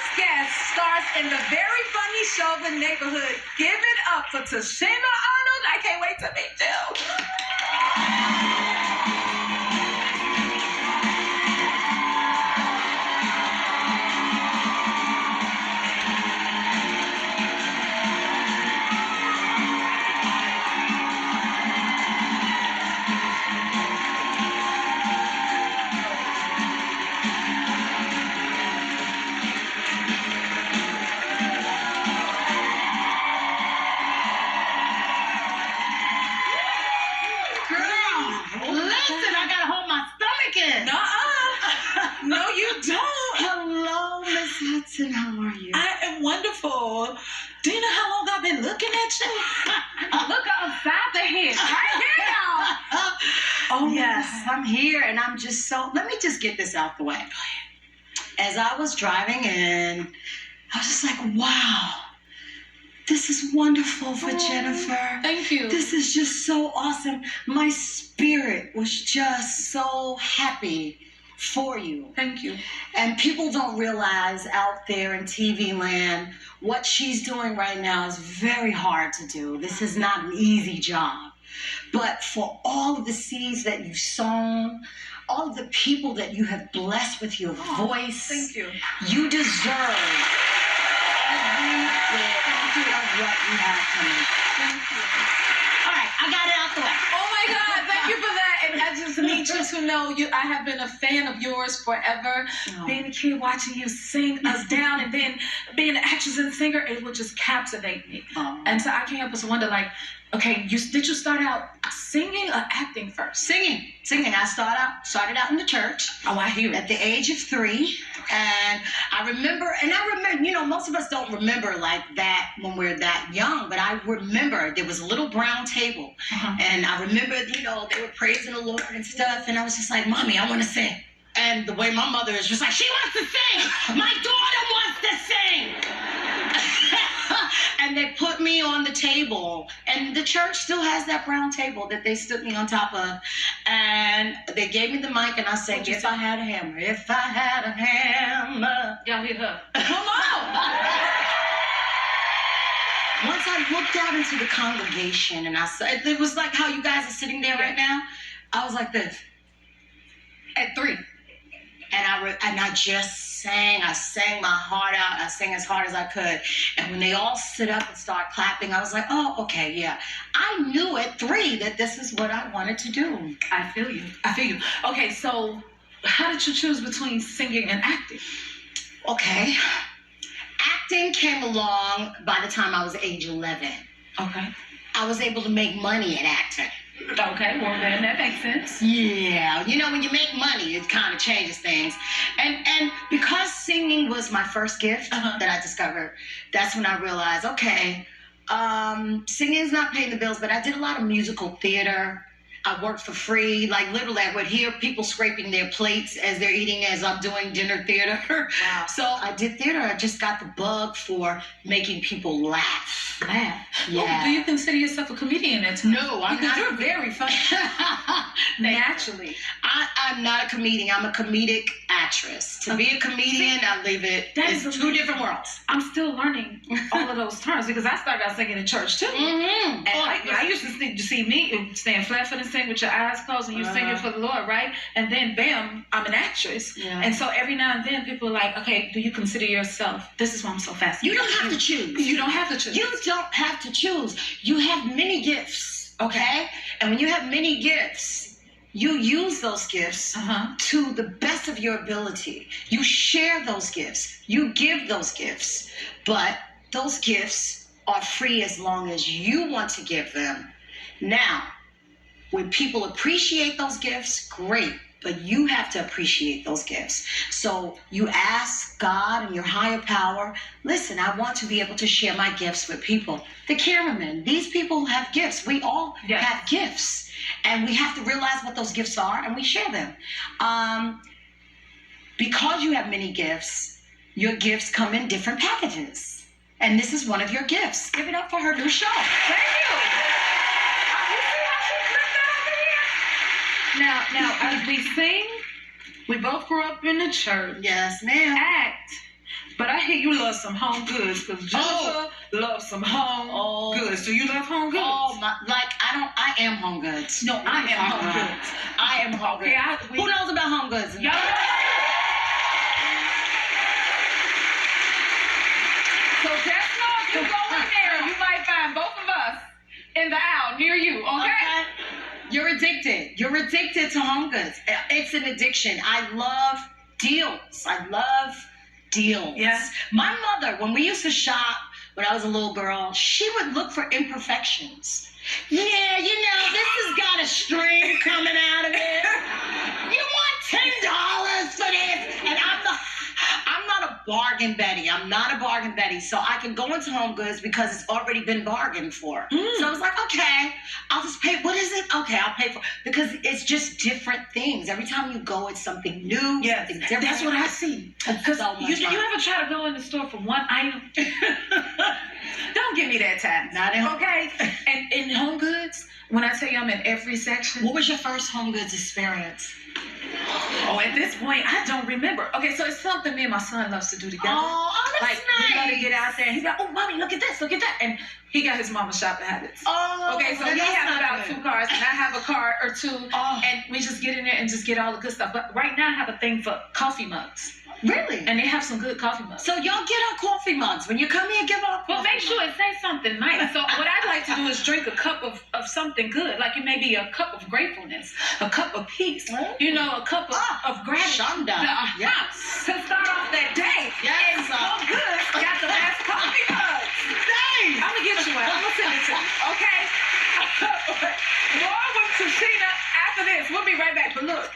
first guest stars in the very funny show, The Neighborhood. Give it up for Tichina Arnold. I can't wait to meet you. Listen, I gotta hold my stomach in. No, you don't. Hello, Miss Hudson. How are you? I am wonderful. Do you know how long I've been looking at you? Look outside the head. Right here, y'all. Oh, yes, I'm here, and I'm just so. Let me just get this out the way. As I was driving in, I was just like, wow. This is wonderful for Jennifer. Thank you. This is just so awesome. My spirit was just so happy for you. Thank you. And people don't realize out there in TV land, what she's doing right now is very hard to do. This is not an easy job. But for all of the seeds that you've sown, all of the people that you have blessed with your voice, thank you. You deserve every bit of what you have coming. Thank you. All right, I got it out the way. Oh my God, thank you for that. And I just need you to know I have been a fan of yours forever. Oh. Being a kid, watching you sing us down, and then being an actress and singer, it would just captivate me. Oh. And so I can't help but wonder, like, okay, did you start out singing or acting first? Singing. I started out in the church. Oh, I hear it. At the age of 3. And I remember, you know, most of us don't remember like that when we're that young, but I remember there was a little brown table. And I remember, you know, they were praising the Lord and stuff. And I was just like, Mommy, I want to sing. And the way my mother is just like, she wants to sing. My daughter wants to sing. And they put me on the table, and the church still has that brown table that they stood me on top of, and they gave me the mic, and I sang, if I had a hammer, if I had a hammer. Y'all hear her. Come on. Once I looked out into the congregation, and I saw, it was like how you guys are sitting there right now. I was like this. At 3. And I just sang. I sang my heart out. I sang as hard as I could. And when they all stood up and started clapping, I was like, oh, okay, yeah. I knew at 3 that this is what I wanted to do. I feel you. Okay, so how did you choose between singing and acting? Okay. Acting came along by the time I was age 11. Okay. I was able to make money at acting. Okay, well then that makes sense. Yeah, you know, when you make money, it kind of changes things. And because singing was my first gift that I discovered, that's when I realized, okay, singing's not paying the bills, but I did a lot of musical theater. I worked for free. Like literally, I would hear people scraping their plates as they're eating as I'm doing dinner theater. Wow. So I did theater. I just got the bug for making people laugh. Laugh? Yeah. Oh, do you consider yourself a comedian at times? No, I'm because not. You're very funny. Naturally. I'm not a comedian. I'm a comedic actress. To be a comedian, I leave it. It's 2 different worlds. I'm still learning all of those terms because I started out singing in church too. Mm-hmm. And I used to see me stand flat-footed and sing with your eyes closed and you singing for the Lord, right? And then bam, I'm an actress. Yeah. And so every now and then people are like, okay, do you consider yourself? This is why I'm so fascinated. You don't have to choose. You don't have to choose. You don't have to choose. You have many gifts, okay? And when you have many gifts, you use those gifts to the best of your ability. You share those gifts. You give those gifts. But those gifts are free as long as you want to give them. Now, when people appreciate those gifts, great. But you have to appreciate those gifts. So you ask God and your higher power, listen, I want to be able to share my gifts with people. The cameramen, these people have gifts. We all have gifts. And we have to realize what those gifts are and we share them. Because you have many gifts, your gifts come in different packages. And this is one of your gifts. Give it up for her new show. Thank you. Now, as we sing, we both grew up in the church. Yes, ma'am. Act. But I hear you love some home goods because Jennifer loves some home goods. Do you love home goods? Oh my! Like I am home goods. No, I am home goods. I am home goods. Who knows about home goods? Y'all. So just know if you go in there, you might find both of us in the aisle near you. Okay? You're addicted. You're addicted to home goods. It's an addiction. I love deals. I love deals. Yes. My mother, when we used to shop when I was a little girl, she would look for imperfections. Yeah, this has got a string coming out of it. You want $10 for this? And I'm not a bargain Betty. I'm not a bargain Betty. So I can go into home goods because it's already been bargained for. So I was like, okay, I'll just pay. What is it? Okay, I'll pay for because it's just different things. Every time you go, it's something new, something different. That's what I see. Because you ever try to go in the store for one item? Don't give me that time. Not in okay? And in home goods, when I tell you I'm in every section. What was your first home goods experience? Oh, at this point, I don't remember. Okay, so it's something me and my son loves to do together. Oh, that's like, nice. We gotta get out there and he's like, oh, mommy, look at this, look at that. And he got his mama shopping habits. Oh, okay, so we have about 2 cars and I have a car or 2 and we just get in there and just get all the good stuff. But right now I have a thing for coffee mugs. Really? And they have some good coffee mugs. So y'all get our coffee mugs. When you come here, give our coffee Well, make sure it says something nice. So what I'd like to do is drink a cup of something good. Like it may be a cup of gratefulness, a cup of peace, a cup of gratitude. Shonda. Yes. To start off that day. Yes. And so good. Got the best coffee mugs. Thanks. I'm going to get you one. I'm going to send it to you. Okay? More with Tichina after this. We'll be right back. But look.